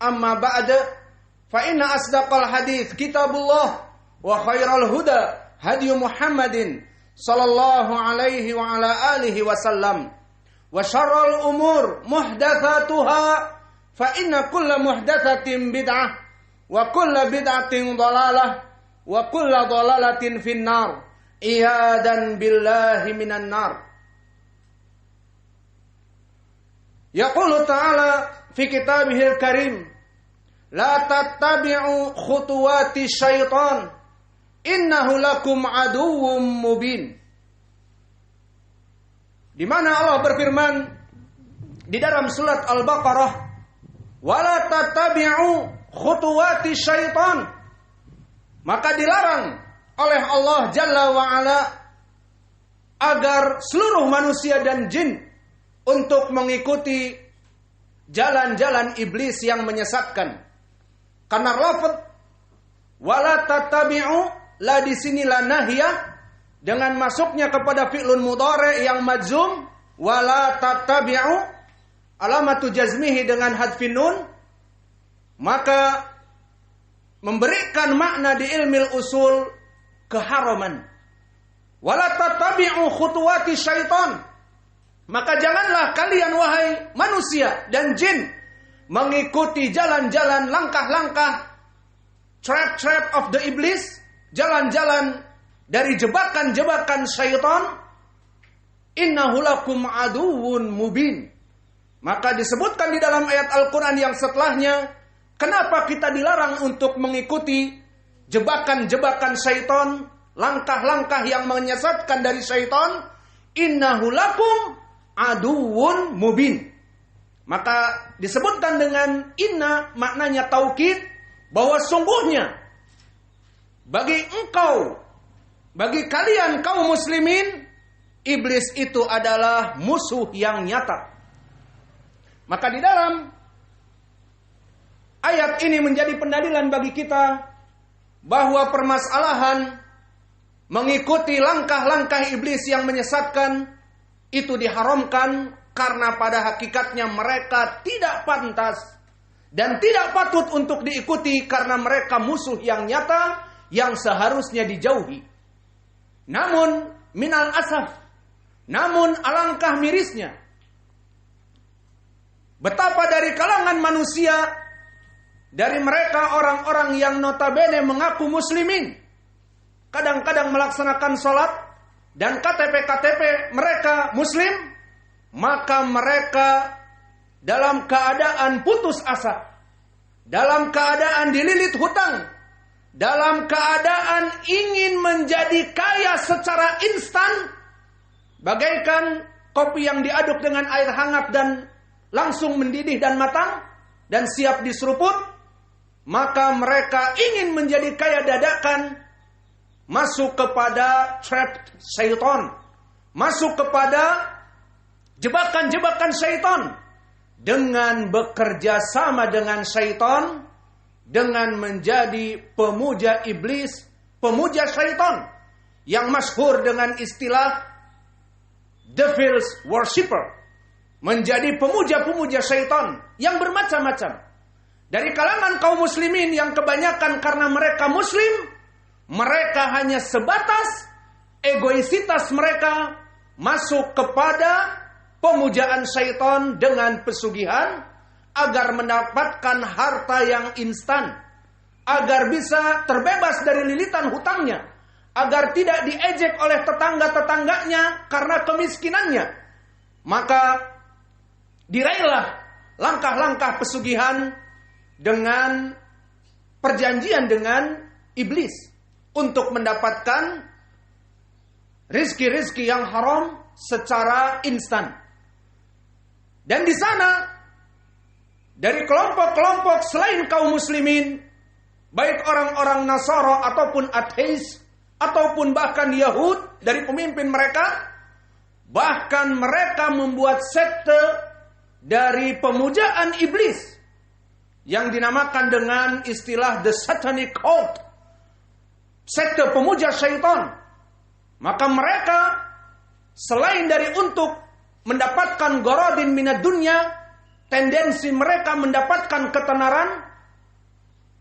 amma ba'da fa inna asdaqal hadits kitabullah wa khairal huda hadi Muhammadin sallallahu alaihi wa ala alihi wasallam wa syarrul umur muhdatsatuha fa inna kulla muhdatsatin bid'ah wa kulla bid'atin dhalalah wa kulla dhalalatin finnar iyadan billahi minan nar. Yaqulu ta'ala fi kitabihil karim la tattabi'u khutuwati syaitan innahu lakum aduwwum mubin. Di mana Allah berfirman di dalam surat Al-Baqarah wala tattabi'u khutuwati syaitan, maka dilarang oleh Allah Jalla wa'ala agar seluruh manusia dan jin untuk mengikuti jalan-jalan iblis yang menyesatkan. Karena lafaz wala tattabi'u la di sini la nahiyah dengan masuknya kepada fi'lun mudhari yang majzum, wala tattabi'u alamatu jazmihi dengan hadfin nun, maka memberikan makna di ilmil usul keharaman. Wala tattabi'u khutuwati syaitan, maka janganlah kalian wahai manusia dan jin mengikuti jalan-jalan langkah-langkah trap of the iblis, jalan-jalan dari jebakan-jebakan syaitan. Innahu lakum aduwwun mubin. Maka disebutkan di dalam ayat Al-Quran yang setelahnya, kenapa kita dilarang untuk mengikuti jebakan-jebakan syaitan, langkah-langkah yang menyesatkan dari syaitan. Innahu lakum aduwwun mubin. Maka disebutkan dengan inna, maknanya taukid, bahwa sungguhnya bagi engkau, bagi kalian kaum muslimin, iblis itu adalah musuh yang nyata. Maka di dalam ayat ini menjadi pendalilan bagi kita bahwa permasalahan mengikuti langkah-langkah iblis yang menyesatkan itu diharamkan karena pada hakikatnya mereka tidak pantas dan tidak patut untuk diikuti karena mereka musuh yang nyata yang seharusnya dijauhi. Namun minal asaf, namun alangkah mirisnya, betapa dari kalangan manusia, dari mereka orang-orang yang notabene mengaku muslimin, kadang-kadang melaksanakan sholat dan KTP mereka muslim, maka mereka dalam keadaan putus asa, dalam keadaan dililit hutang, dalam keadaan ingin menjadi kaya secara instan, bagaikan kopi yang diaduk dengan air hangat dan langsung mendidih dan matang dan siap diseruput, maka mereka ingin menjadi kaya dadakan, masuk kepada trap syaitan, masuk kepada jebakan-jebakan syaitan, dengan bekerja sama dengan syaitan, dengan menjadi pemuja iblis, pemuja syaitan, yang masyhur dengan istilah devil's worshipper, menjadi pemuja-pemuja syaitan yang bermacam-macam. Dari kalangan kaum muslimin yang kebanyakan karena mereka muslim, mereka hanya sebatas egoisitas mereka masuk kepada pemujaan syaitan dengan pesugihan agar mendapatkan harta yang instan, agar bisa terbebas dari lilitan hutangnya, agar tidak diejek oleh tetangga-tetangganya karena kemiskinannya. Maka diraihlah langkah-langkah pesugihan dengan perjanjian dengan iblis untuk mendapatkan rizki-rizki yang haram secara instan. Dan di sana dari kelompok-kelompok selain kaum muslimin, baik orang-orang Nasara ataupun ateis, ataupun bahkan Yahud dari pemimpin mereka, bahkan mereka membuat sekte dari pemujaan iblis yang dinamakan dengan istilah the satanic cult, sekte pemuja syaitan. Maka mereka selain dari untuk mendapatkan gorodin minad dunya, tendensi mereka mendapatkan ketenaran,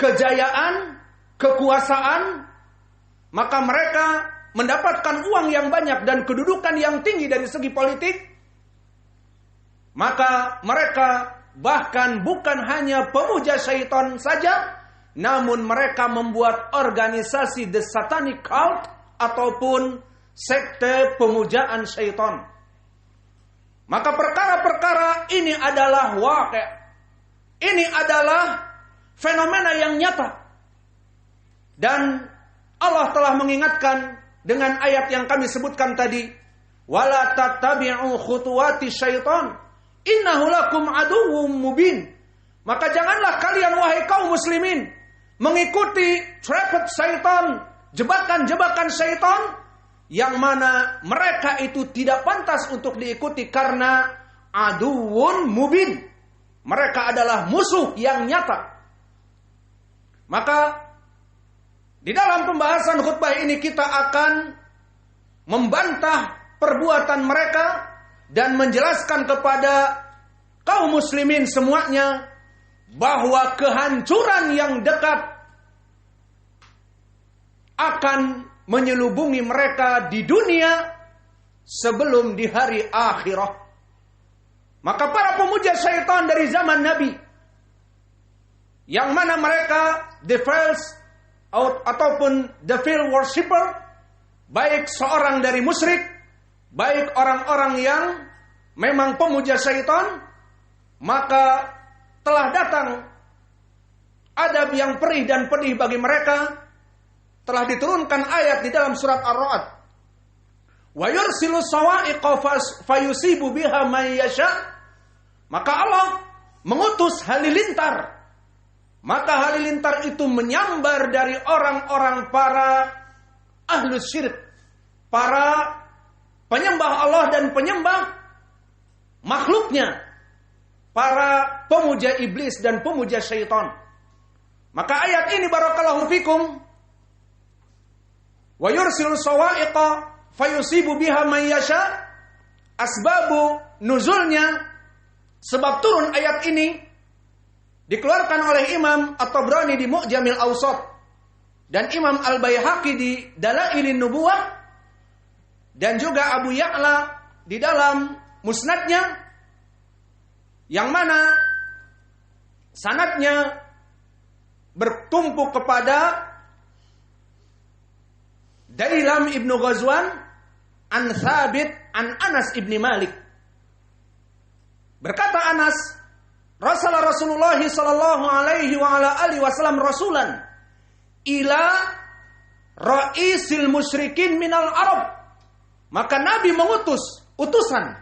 kejayaan, kekuasaan, maka mereka mendapatkan uang yang banyak dan kedudukan yang tinggi dari segi politik, maka mereka bahkan bukan hanya pemuja syaitan saja, namun mereka membuat organisasi the satanic cult ataupun sekte pemujaan syaitan. Maka perkara-perkara ini adalah waqi'. Ini adalah fenomena yang nyata. Dan Allah telah mengingatkan dengan ayat yang kami sebutkan tadi, wala tattabi'u khutuwati syaitan innahu lakum aduwwum mubin. Maka janganlah kalian wahai kaum muslimin mengikuti trap syaitan, jebakan-jebakan syaitan yang mana mereka itu tidak pantas untuk diikuti karena aduwwun mubin. Mereka adalah musuh yang nyata. Maka di dalam pembahasan khutbah ini kita akan membantah perbuatan mereka dan menjelaskan kepada kaum muslimin semuanya bahwa kehancuran yang dekat akan menyelubungi mereka di dunia sebelum di hari akhirah. Maka para pemuja syaitan dari zaman Nabi, yang mana mereka the false ataupun the field worshipper, baik seorang dari musyrik, baik orang-orang yang memang pemuja syaitan, maka telah datang adab yang perih dan pedih bagi mereka. Telah diturunkan ayat di dalam surat Ar-Ra'd, wa yursilu sawa'iqa fayusibu biha may yasha. Maka Allah mengutus halilintar. Maka halilintar itu menyambar dari orang-orang para ahlus syirik, para penyembah Allah dan penyembah makhluknya, para pemuja iblis dan pemuja syaitan. Maka ayat ini barakallahu fikum, wa yursilu sawa'iqa fayusibu biha man yasha, asbabu nuzulnya, sebab turun ayat ini dikeluarkan oleh Imam At-Tabrani di Mu'jamil Awsat dan Imam Al-Baihaqi di Dalailin Nubuwah dan juga Abu Ya'la di dalam Musnadnya, yang mana sanadnya bertumpu kepada Dailam ibnu Ghazwan an Thabit an Anas ibni Malik. Berkata Anas, Rasulullah sallallahu alaihi wa ala alihi wasallam rasulan ila ra'isil musyrikin minal Arab. Maka Nabi mengutus utusan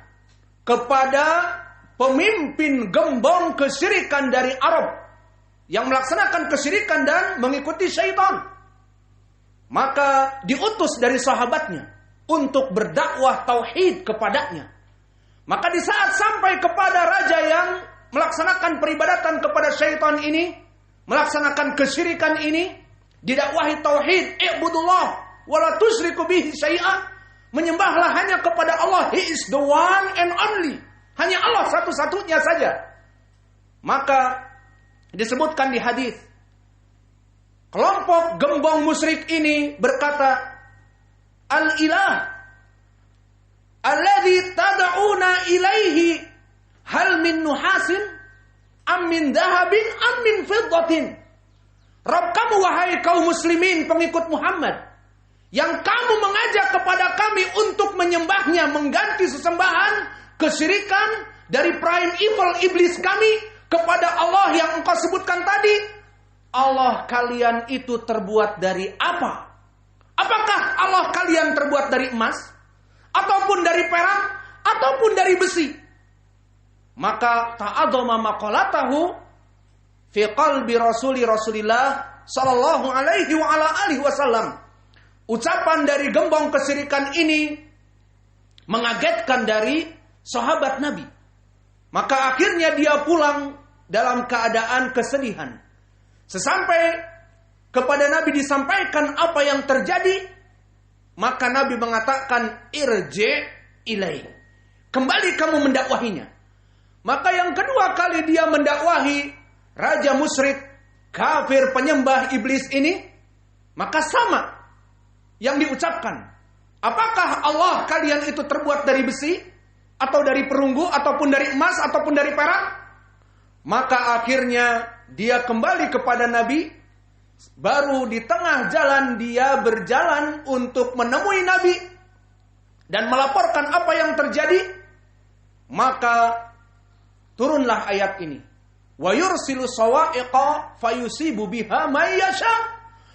kepada pemimpin gembong kesyirikan dari Arab yang melaksanakan kesyirikan dan mengikuti syaitan. Maka diutus dari sahabatnya untuk berdakwah tauhid kepadanya. Maka di saat sampai kepada raja yang melaksanakan peribadatan kepada syaitan ini, melaksanakan kesyirikan ini, didakwahi tauhid, i'budullah wa la tusyriku bihi syai'a, menyembahlah hanya kepada Allah, He is the one and only, hanya Allah satu-satunya saja. Maka disebutkan di hadis, kelompok gembong musyrik ini berkata, al-ilah alladzi tad'una ilaihi hal min nuhasin am min dhahabin am min fiddatin. Rabb kamu wahai kaum muslimin pengikut Muhammad, yang kamu mengajak kepada kami untuk menyembahnya, mengganti sesembahan kesyirikan dari prime evil iblis kami kepada Allah yang engkau sebutkan tadi. Allah kalian itu terbuat dari apa? Apakah Allah kalian terbuat dari emas? Ataupun dari perak? Ataupun dari besi? Maka ta'adzama maqalatahu fi qalbi Rasulillah sallallahu alaihi wa ala alihi wasallam. Ucapan dari gembong kesyirikan ini mengagetkan dari sahabat Nabi. Maka akhirnya dia pulang dalam keadaan kesedihan. Sesampai kepada Nabi disampaikan apa yang terjadi, maka Nabi mengatakan irji ilai. Kembali kamu mendakwahinya. Maka yang kedua kali dia mendakwahi raja musyrik, kafir, penyembah iblis ini, maka sama yang diucapkan. Apakah Allah kalian itu terbuat dari besi, atau dari perunggu, ataupun dari emas, ataupun dari perak? Maka akhirnya dia kembali kepada Nabi. Baru di tengah jalan dia berjalan untuk menemui Nabi dan melaporkan apa yang terjadi. Maka turunlah ayat ini. Wa yursilu sawa'iqa fayusibu biha may yasha.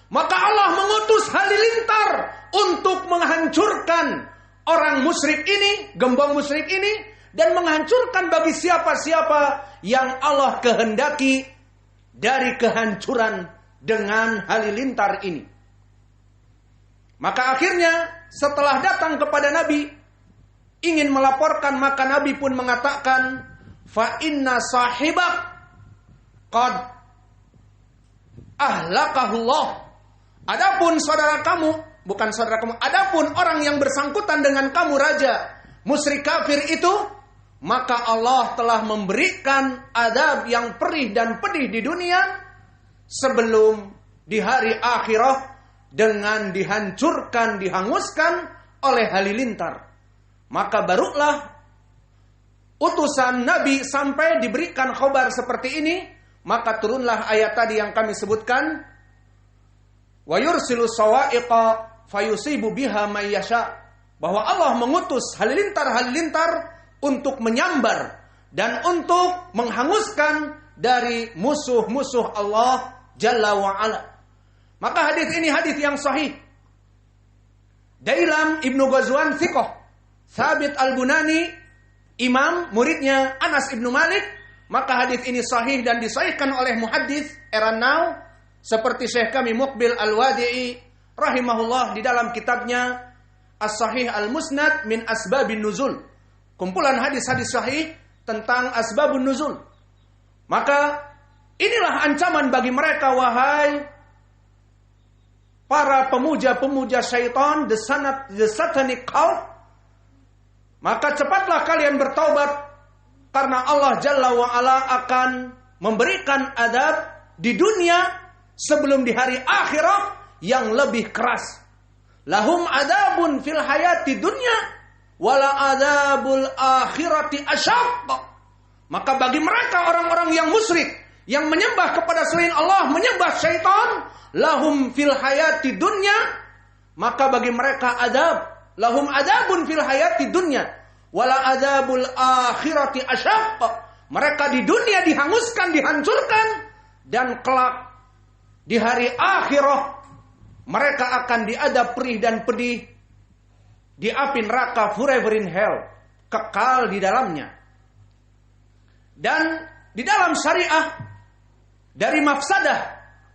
Maka Allah mengutus halilintar untuk menghancurkan orang musyrik ini, gembong musyrik ini, dan menghancurkan bagi siapa-siapa yang Allah kehendaki dari kehancuran dengan halilintar ini. Maka akhirnya setelah datang kepada Nabi ingin melaporkan, maka Nabi pun mengatakan, fa inna sahibak qad ahlakahullah. Adapun saudara kamu, bukan saudara kamu, adapun orang yang bersangkutan dengan kamu raja musyrik kafir itu, maka Allah telah memberikan adab yang perih dan pedih di dunia sebelum di hari akhirat dengan dihancurkan, dihanguskan oleh halilintar. Maka barulah utusan Nabi sampai diberikan khabar seperti ini, maka turunlah ayat tadi yang kami sebutkan, wa yursilu sawa'iqa fayusibu biha may yasha, bahwa Allah mengutus halilintar-halilintar untuk menyambar dan untuk menghanguskan dari musuh-musuh Allah Jalla wa'ala. Maka hadis ini hadis yang sahih. Dailam Ibnu Ghazwan thiqah, Thabit Al-Bunani imam, muridnya Anas Ibnu Malik. Maka hadis ini sahih dan disahihkan oleh muhaddits era now seperti Syekh kami Muqbil Al-Wadi'i rahimahullah di dalam kitabnya As-Sahih Al-Musnad min Asbabin Nuzul, kumpulan hadis-hadis sahih tentang asbabun nuzul. Maka inilah ancaman bagi mereka, wahai para pemuja-pemuja syaitan, the satanic cult. Maka cepatlah kalian bertaubat, karena Allah Jalla wa'ala akan memberikan adab di dunia sebelum di hari akhirat yang lebih keras. Lahum adabun fil hayati dunya wala adabul akhirati asyaq. Maka bagi mereka orang-orang yang musyrik, yang menyembah kepada selain Allah, menyembah syaitan, lahum fil hayati dunya, maka bagi mereka adab, lahum adabun fil hayati dunya wala adabul akhirati asyaq. Mereka di dunia dihanguskan, dihancurkan, dan kelak di hari akhirat mereka akan diadab perih dan pedih di api neraka, forever in hell, kekal di dalamnya. Dan di dalam syariah, dari mafsadah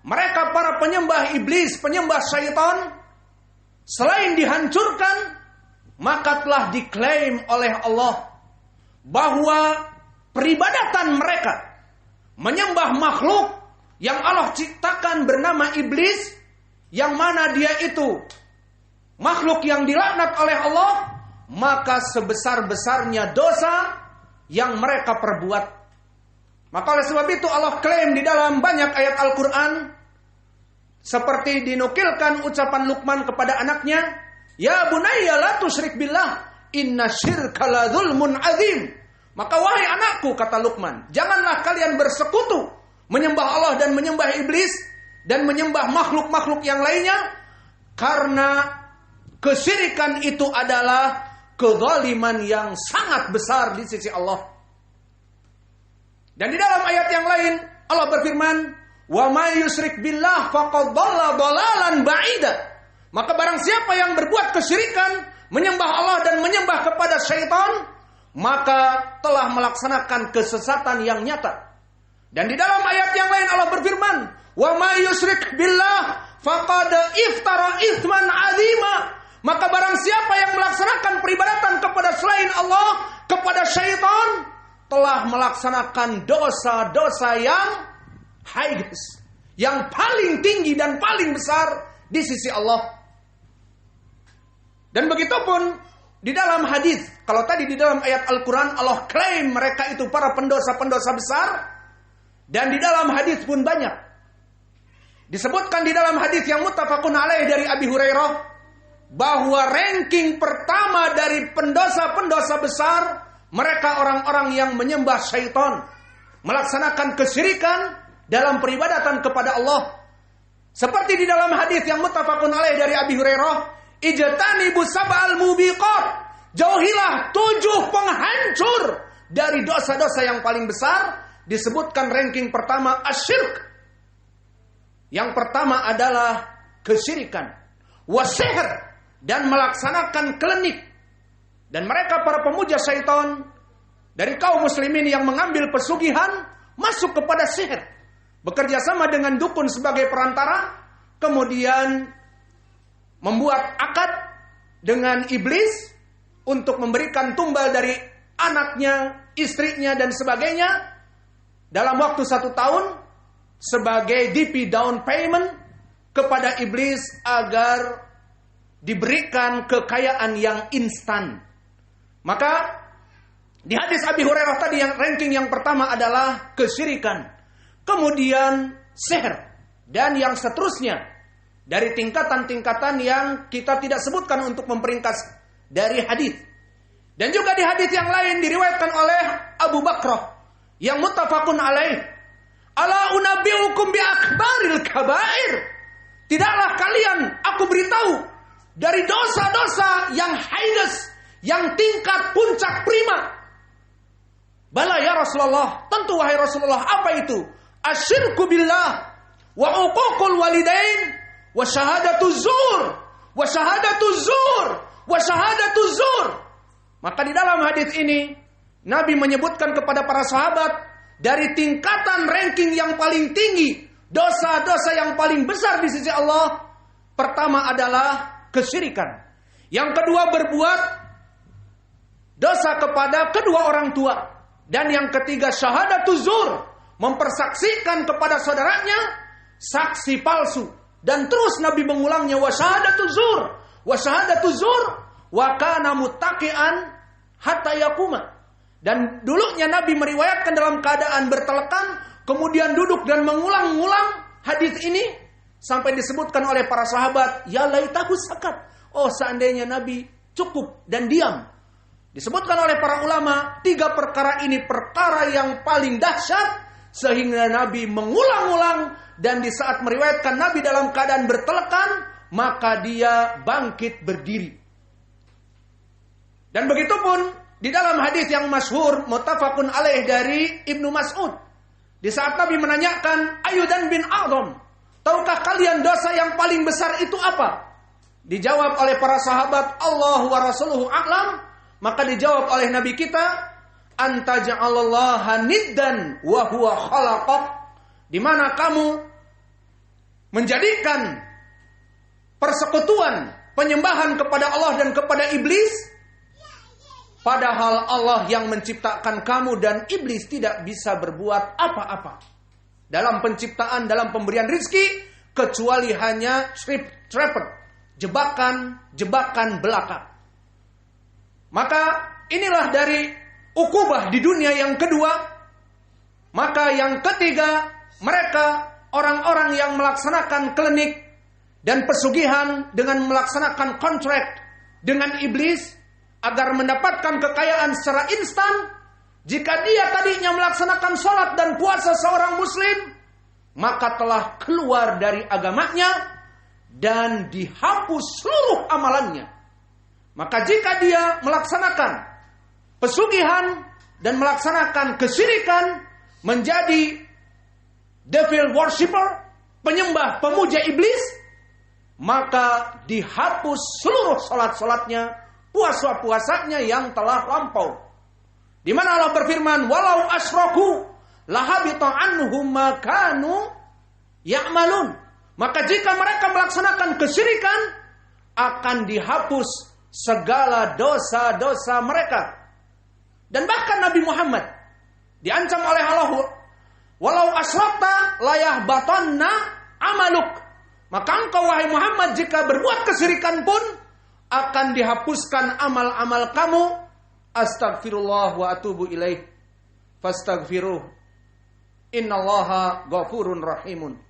mereka para penyembah iblis, penyembah syaitan, selain dihancurkan, maka telah diklaim oleh Allah bahwa peribadatan mereka menyembah makhluk yang Allah ciptakan bernama iblis, yang mana dia itu makhluk yang dilaknat oleh Allah, maka sebesar-besarnya dosa yang mereka perbuat. Maka oleh sebab itu Allah klaim di dalam banyak ayat Al-Quran, seperti dinukilkan ucapan Luqman kepada anaknya, ya bunayya la tusyrik billah, inna syirka la dzulmun adzim. Maka wahai anakku, kata Luqman, janganlah kalian bersekutu menyembah Allah dan menyembah iblis dan menyembah makhluk-makhluk yang lainnya, karena kesyirikan itu adalah kezaliman yang sangat besar di sisi Allah. Dan di dalam ayat yang lain Allah berfirman, wa may yusyrik billah faqad dhalla dhalalan ba'ida. Maka barang siapa yang berbuat kesyirikan, menyembah Allah dan menyembah kepada syaitan, maka telah melaksanakan kesesatan yang nyata. Dan di dalam ayat yang lain Allah berfirman, wa may yusyrik billah faqad iftara itsman 'azima. Maka barang siapa yang melaksanakan peribadatan kepada selain Allah, kepada syaitan, telah melaksanakan dosa-dosa yang highest, yang paling tinggi dan paling besar di sisi Allah. Dan begitupun di dalam hadis, kalau tadi di dalam ayat Al-Quran Allah klaim mereka itu para pendosa-pendosa besar, dan di dalam hadis pun banyak. Disebutkan di dalam hadis yang muttafaqun alaih dari Abi Hurairah, bahwa ranking pertama dari pendosa-pendosa besar, mereka orang-orang yang menyembah syaitan, melaksanakan kesyirikan dalam peribadatan kepada Allah. Seperti di dalam hadis yang muttafaqun alaih dari Abi Hurairah, ijtanibu sab'al mubiqat, jauhilah 7 penghancur dari dosa-dosa yang paling besar. Disebutkan ranking pertama asyirk. Yang pertama adalah kesyirikan, wasihr, dan melaksanakan klinik. Dan mereka para pemuja syaitan dari kaum muslimin yang mengambil pesugihan masuk kepada sihir, bekerja sama dengan dukun sebagai perantara, kemudian membuat akad dengan iblis untuk memberikan tumbal dari anaknya, istrinya, dan sebagainya dalam waktu 1 tahun sebagai DP down payment kepada iblis agar diberikan kekayaan yang instan. Maka di hadis Abi Hurairah tadi yang ranking yang pertama adalah kesyirikan, kemudian sihir, dan yang seterusnya dari tingkatan-tingkatan yang kita tidak sebutkan untuk memperingkas dari hadis. Dan juga di hadis yang lain diriwayatkan oleh Abu Bakrah yang muttafaqun alaih, ala unabbiukum bi akbaril kabair, tidaklah kalian aku beritahu dari dosa-dosa yang heinous, yang tingkat puncak prima. Bala ya Rasulullah, tentu wahai Rasulullah, apa itu? Asyirku billah wa uququl walidain wa syahadatu zur wa syahadatu zur wa syahadatu zur. Maka di dalam hadis ini Nabi menyebutkan kepada para sahabat dari tingkatan ranking yang paling tinggi, dosa-dosa yang paling besar di sisi Allah, pertama adalah kesyirikan. Yang kedua berbuat dosa kepada kedua orang tua, dan yang ketiga syahadatu zur, mempersaksikan kepada saudaranya saksi palsu. Dan terus Nabi mengulangnya, wa syahadatu zur wa kana muttaqian hatta yaquma. Dan dulunya Nabi meriwayatkan dalam keadaan bertelekan, kemudian duduk dan mengulang-ulang hadis ini sampai disebutkan oleh para sahabat, ya laitahu sakat. Oh, seandainya Nabi cukup dan diam. Disebutkan oleh para ulama, 3 perkara ini perkara yang paling dahsyat sehingga Nabi mengulang-ulang. Dan di saat meriwayatkan Nabi dalam keadaan bertelekan, maka dia bangkit berdiri. Dan begitu pun di dalam hadis yang masyhur muttafaqun alaih dari Ibnu Mas'ud, di saat Nabi menanyakan ayudan bin a'zam, tahukah kalian dosa yang paling besar itu apa? Dijawab oleh para sahabat, Allah wa rasuluhu a'lam. Maka dijawab oleh Nabi kita, anta ja'alallaha niddan wa huwa khalaqak, di mana kamu menjadikan persekutuan penyembahan kepada Allah dan kepada iblis, padahal Allah yang menciptakan kamu dan iblis tidak bisa berbuat apa-apa dalam penciptaan, dalam pemberian rizki, kecuali hanya trap, jebakan belaka. Maka inilah dari ukubah di dunia yang kedua. Maka yang ketiga, mereka orang-orang yang melaksanakan klinik dan pesugihan dengan melaksanakan kontrak dengan iblis agar mendapatkan kekayaan secara instan. Jika dia tadinya melaksanakan sholat dan puasa seorang muslim, maka telah keluar dari agamanya dan dihapus seluruh amalannya. Maka jika dia melaksanakan pesugihan dan melaksanakan kesyirikan, menjadi devil worshipper, penyembah pemuja iblis, maka dihapus seluruh salat-salatnya, puasa-puasanya yang telah lampau. Di mana Allah berfirman, walau asyraku lahabita anhum ma kanu ya'malun. Maka jika mereka melaksanakan kesyirikan, akan dihapus segala dosa-dosa mereka. Dan bahkan Nabi Muhammad diancam oleh Allah, walau asyrakta layahbatanna amaluk. Maka engkau wahai Muhammad jika berbuat kesyirikan pun, akan dihapuskan amal-amal kamu. Astagfirullah wa atubu ilaih. Fastaghfiruh. Innallaha ghafurun rahimun.